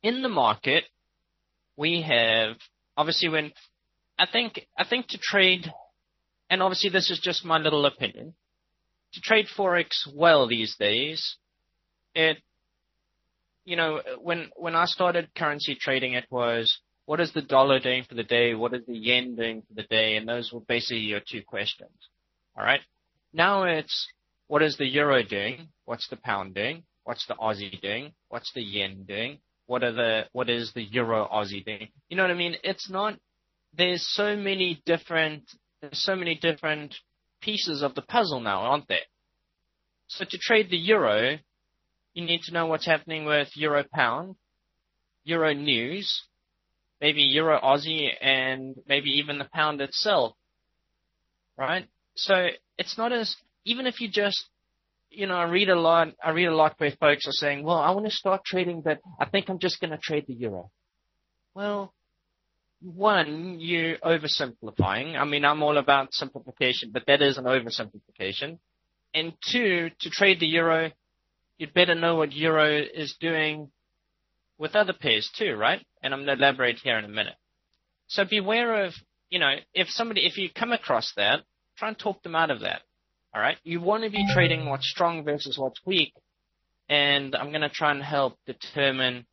in the market, we have obviously when I think to trade, and obviously this is just my little opinion, to trade Forex well these days, when I started currency trading, it was, what is the dollar doing for the day? What is the yen doing for the day? And those were basically your two questions. All right. Now it's, what is the euro doing? What's the pound doing? What's the Aussie doing? What's the yen doing? What is the euro Aussie doing? You know what I mean? It's not, there's so many different pieces of the puzzle now, aren't there? So to trade the euro, you need to know what's happening with euro pound, euro news, maybe euro Aussie, and maybe even the pound itself, right? So it's not as, even if you just, I read a lot where folks are saying, well, I want to start trading, but I think I'm just going to trade the euro. Well, one, you're oversimplifying. I mean, I'm all about simplification, but that is an oversimplification. And two, to trade the euro, you'd better know what euro is doing with other pairs too, right? And I'm going to elaborate here in a minute. So beware of, if you come across that, try and talk them out of that. All right. You want to be trading what's strong versus what's weak. And I'm going to try and help determine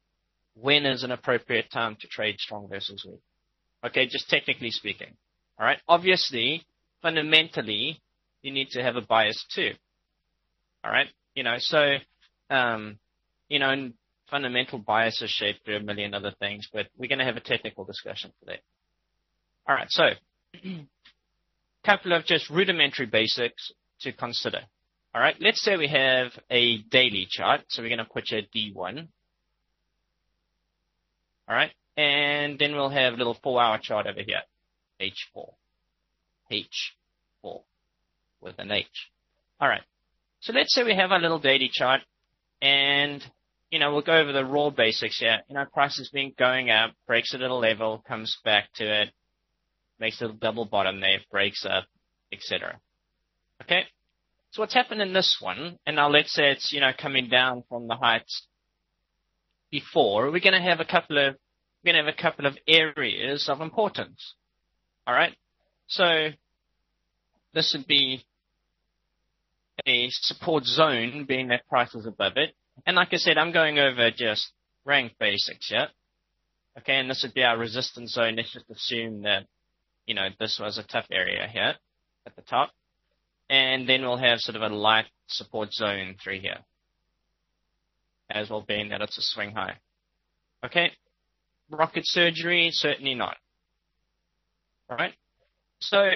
when is an appropriate time to trade strong versus weak. Okay. Just technically speaking. All right. Obviously, fundamentally, you need to have a bias too. All right. And fundamental bias is shaped through a million other things, but we're going to have a technical discussion today. All right. So couple of just rudimentary basics to consider. All right, let's say we have a daily chart. So we're going to put here D1. All right, and then we'll have a little 4-hour chart over here, H4. H4 with an H. All right, so let's say we have our little daily chart, and, we'll go over the raw basics here. Price has been going up, breaks at a level, comes back to it, makes a little double bottom there, breaks up, etc. Okay? So what's happened in this one, and now let's say it's, coming down from the heights before, we're going to have a couple of areas of importance. All right? So this would be a support zone, being that price is above it. And like I said, I'm going over just rank basics, yeah? Okay, and this would be our resistance zone. Let's just assume that, this was a tough area here at the top. And then we'll have sort of a light support zone through here, as well being that it's a swing high. Okay, rocket surgery, certainly not. All right, so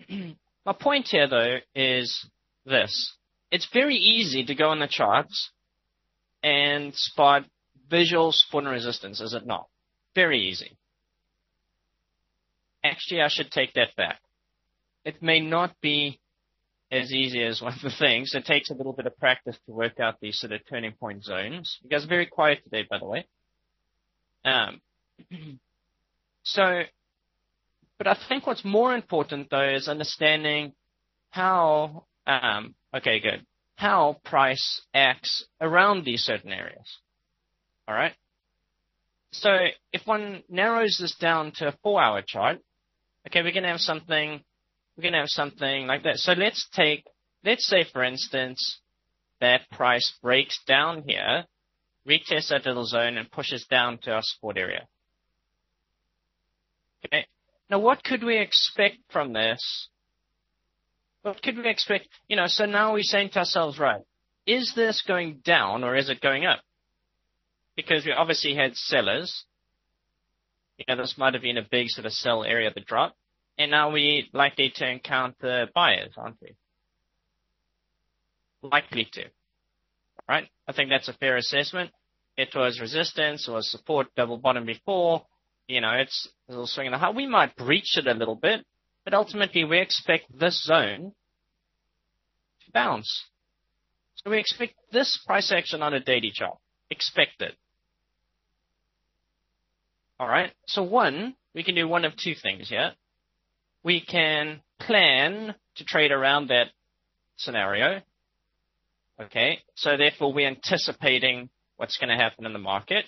my point here, though, is this. It's very easy to go on the charts and spot visual support and resistance, is it not? Very easy. Actually, I should take that back. It may not be as easy as one of the things. It takes a little bit of practice to work out these sort of turning point zones. You guys are very quiet today, by the way. But I think what's more important, though, is understanding how price acts around these certain areas. All right? So if one narrows this down to a 4-hour chart, okay, we're going to have something like that. So let's say, for instance, that price breaks down here, retests that little zone, and pushes down to our support area. Okay. Now, what could we expect from this? What could we expect? So now we're saying to ourselves, right, is this going down or is it going up? Because we obviously had sellers. This might have been a big sort of sell area of the drop. And now we're likely to encounter buyers, aren't we? Likely to. Right? I think that's a fair assessment. It was resistance, it was support, double bottom before. It's a little swing in the high. We might breach it a little bit, but ultimately we expect this zone to bounce. So we expect this price action on a daily chart. Expect it. All right. So we can do one of two things here. We can plan to trade around that scenario. Okay. So therefore we're anticipating what's going to happen in the market.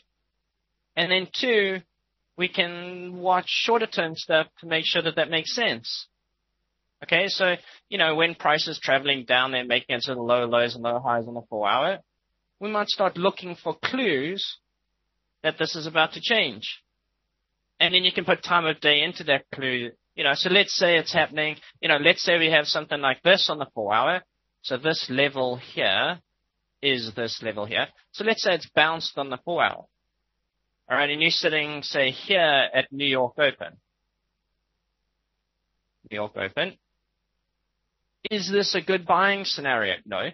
And then 2, we can watch shorter term stuff to make sure that that makes sense. Okay, so, when prices traveling down there, making it to the low lows and low highs on the 4-hour, we might start looking for clues that this is about to change. And then you can put time of day into that clue. So let's say it's happening, let's say we have something like this on the 4-hour. So this level here is this level here. So let's say it's bounced on the 4-hour. All right, and you're sitting, say, here at New York Open. New York Open. Is this a good buying scenario? No.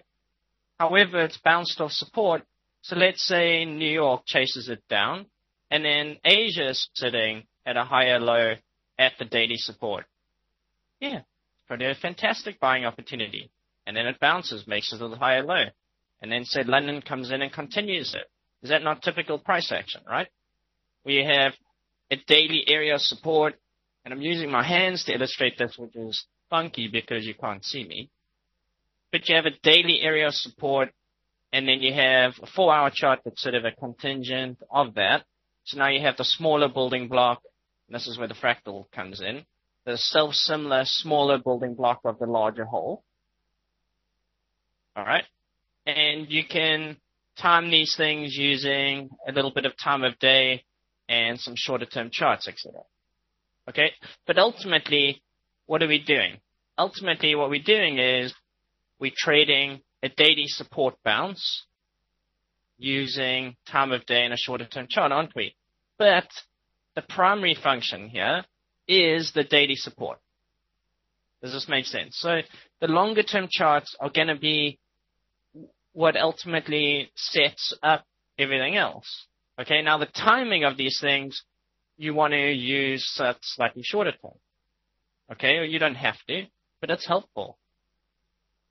However, it's bounced off support. So let's say New York chases it down, and then Asia is sitting at a higher low at the daily support. Yeah, it's probably a fantastic buying opportunity. And then it bounces, makes it a higher low. And then say London comes in and continues it. Is that not typical price action, right? We have a daily area of support, and I'm using my hands to illustrate this, which is funky because you can't see me. But you have a daily area of support, and then you have a 4-hour chart that's sort of a contingent of that. So now you have the smaller building block, and this is where the fractal comes in, the self-similar smaller building block of the larger whole. All right? And you can time these things using a little bit of time of day and some shorter-term charts, etc. Okay? But ultimately, what are we doing? Ultimately, what we're doing is we're trading a daily support bounce using time of day and a shorter-term chart, aren't we? But the primary function here is the daily support. Does this make sense? So the longer-term charts are going to be what ultimately sets up everything else. Okay, now the timing of these things, you want to use slightly shorter term. Okay, or you don't have to, but it's helpful.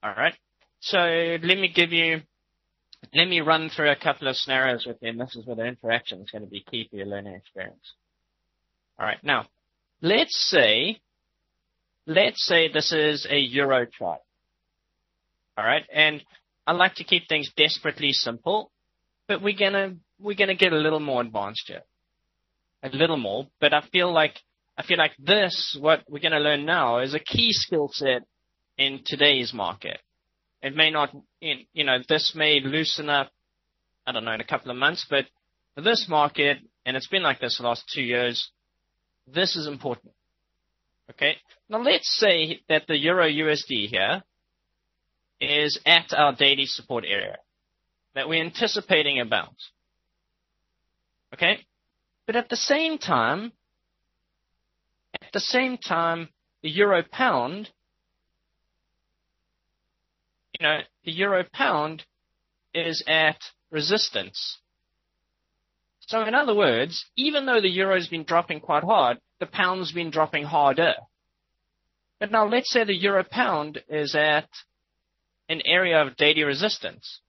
All right, so let me run through a couple of scenarios with you, and this is where the interaction is going to be key for your learning experience. All right, now, let's say this is a Euro chart. All right, and I like to keep things desperately simple, but we're gonna get a little more advanced here, a little more. But I feel like this, what we're gonna learn now, is a key skill set in today's market. It may not, this may loosen up, I don't know, in a couple of months, but for this market, and it's been like this the last 2 years, this is important. Okay, now let's say that the Euro USD here is at our daily support area, that we're anticipating a bounce. Okay? But at the same time, the Euro pound, the Euro pound is at resistance. So in other words, even though the Euro's been dropping quite hard, the pound's been dropping harder. But now let's say the Euro pound is at an area of daily resistance.